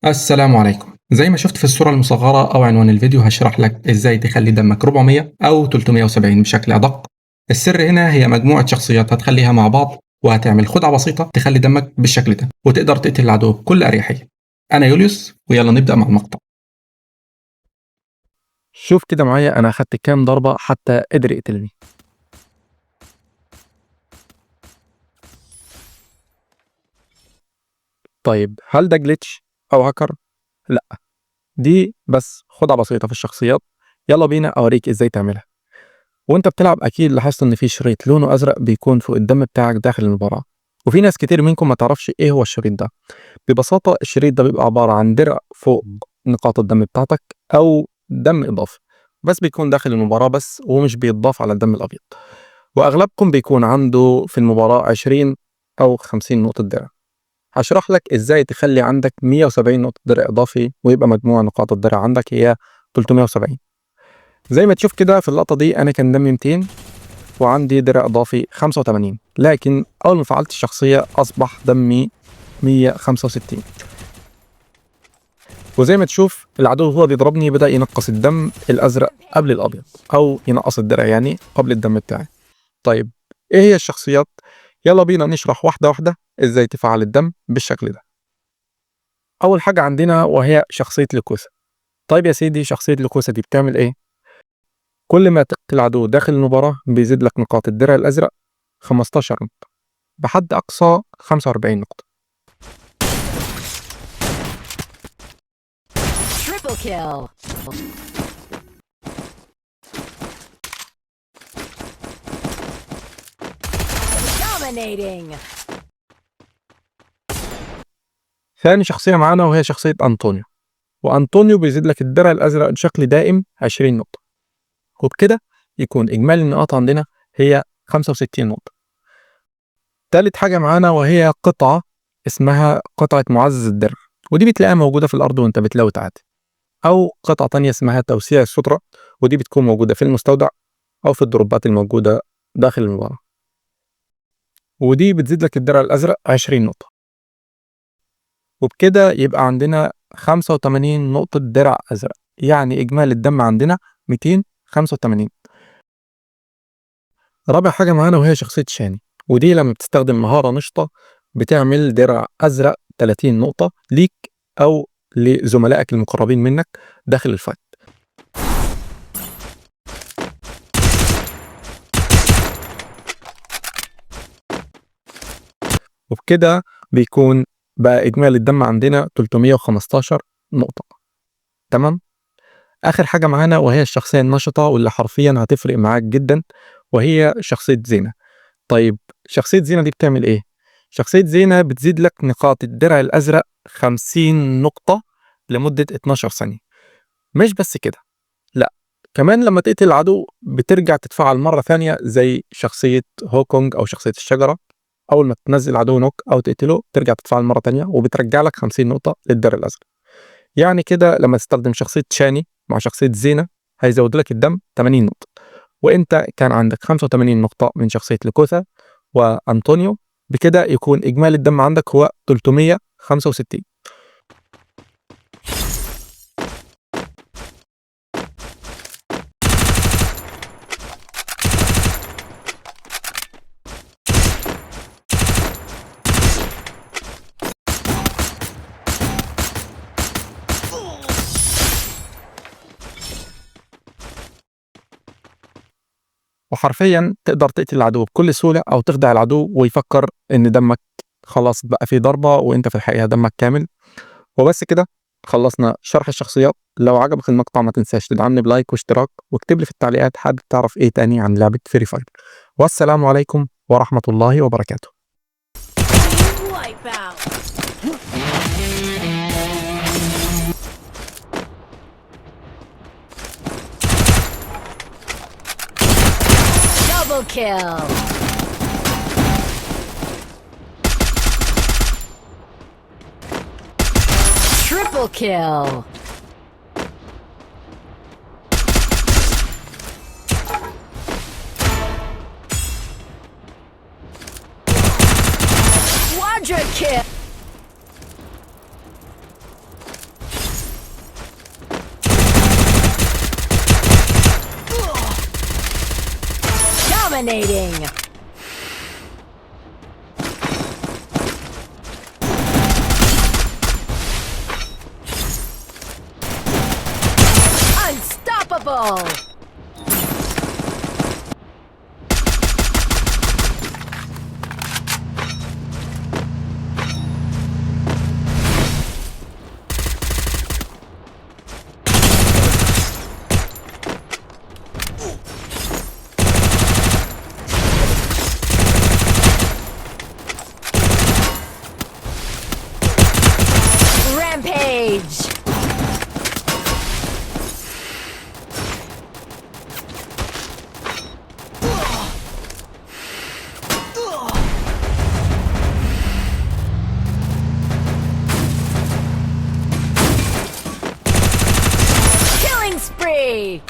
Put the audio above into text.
السلام عليكم. زي ما شفت في الصورة المصغرة أو عنوان الفيديو هشرح لك إزاي تخلي دمك 400 أو 370 بشكل أدق. السر هنا هي مجموعة شخصيات هتخليها مع بعض وهتعمل خدعة بسيطة تخلي دمك بالشكل ده وتقدر تقتل العدو بكل أريحية. أنا يوليوس ويلا نبدأ مع المقطع. شوف كده معايا انا اخدت كام ضربة حتى قدر يقتلني. طيب هل ده جليتش او هاكر؟ لا، دي بس خدعة بسيطة في الشخصيات. يلا بينا اوريك ازاي تعملها. وانت بتلعب اكيد لاحظت ان في شريط لونه ازرق بيكون فوق الدم بتاعك داخل المباراة، وفي ناس كتير منكم ما تعرفش ايه هو الشريط ده. ببساطة الشريط ده بيبقى عبارة عن درع فوق نقاط الدم بتاعتك او دم اضافي، بس بيكون داخل المباراة بس ومش بيتضاف على الدم الابيض. واغلبكم بيكون عنده في المباراة 20 او 50 نقطة درع. هشرح لك ازاي تخلي عندك 170 نقطة درع اضافي ويبقى مجموع نقاط الدرع عندك هي 370. زي ما تشوف كده في اللقطة دي انا كان دمي 200 وعندي درع اضافي 85، لكن اول ما فعلت الشخصية اصبح دمي 165. وزي ما تشوف العدو هو بيضربني بدأ ينقص الدم الازرق قبل الابيض، او ينقص الدرع يعني قبل الدم بتاعي. طيب ايه هي الشخصيات؟ يلا بينا نشرح واحدة واحدة ازاي تفعل الدم بالشكل ده. اول حاجة عندنا وهي شخصية لوكوسا. طيب يا سيدي، شخصية لوكوسا دي بتعمل ايه؟ كل ما تقتل عدو داخل المباراة بيزيد لك نقاط الدرع الازرق 15 نقطة، بحد اقصى 45 نقطة. Triple kill. Dominating. ثاني شخصية معانا وهي شخصية انطونيو. وانطونيو بيزيد لك الدرع الازرق بشكل دائم 20 نقطة، وبكده يكون اجمالي النقاط عندنا هي 65 نقطة. تالت حاجة معانا وهي قطعة اسمها قطعة معزز الدرع، ودي بتلاقيها موجودة في الأرض وأنت بتلوت عادي. أو قطعة تانية اسمها توسيع السترة، ودي بتكون موجودة في المستودع أو في الدروبات الموجودة داخل المباراة، ودي بتزيد لك الدرع الأزرق 20 نقطة. وبكده يبقى عندنا 85 نقطة درع أزرق، يعني إجمالي الدم عندنا 285. رابع حاجة معانا وهي شخصية شاني، ودي لما بتستخدم مهارة نشطة بتعمل درع أزرق 30 نقطة ليك أو لزملائك المقربين منك داخل الفايت. وبكده بيكون بقى إجمالي الدم عندنا 315 نقطة. تمام. آخر حاجة معانا وهي الشخصية النشطة واللي حرفيا هتفرق معاك جدا، وهي شخصية زينة. طيب شخصية زينة دي بتعمل إيه؟ شخصية زينة بتزيد لك نقاط الدرع الأزرق 50 نقطة لمدة 12 ثانية. مش بس كده، لا، كمان لما تقتل العدو بترجع تتفاعل مرة ثانية زي شخصية هوكونج أو شخصية الشجرة. أول ما تنزل عدو نوك أو تقتله ترجع تتفاعل مرة تانية وبترجع لك 50 نقطة للدرع الأزرق. يعني كده لما تستخدم شخصية شاني مع شخصية زينة هيزود لك الدم 80 نقطة، وانت كان عندك 85 نقطة من شخصية لوكوثا وأنطونيو. بكده يكون إجمالي الدم عندك هو 365. وحرفيا تقدر تقتل العدو بكل سهولة أو تخدع العدو ويفكر إن دمك خلاص بقى في ضربة وانت في الحقيقة دمك كامل. وبس كده خلصنا شرح الشخصيات. لو عجبك المقطع ما تنساش تدعمني بلايك واشتراك، واكتب لي في التعليقات حابب تعرف ايه تاني عن لعبة فري فاير. والسلام عليكم ورحمة الله وبركاته. Wipeout. Double kill. Triple kill. Quadra kill. Dominating. Unstoppable. Rampage. Killing spree.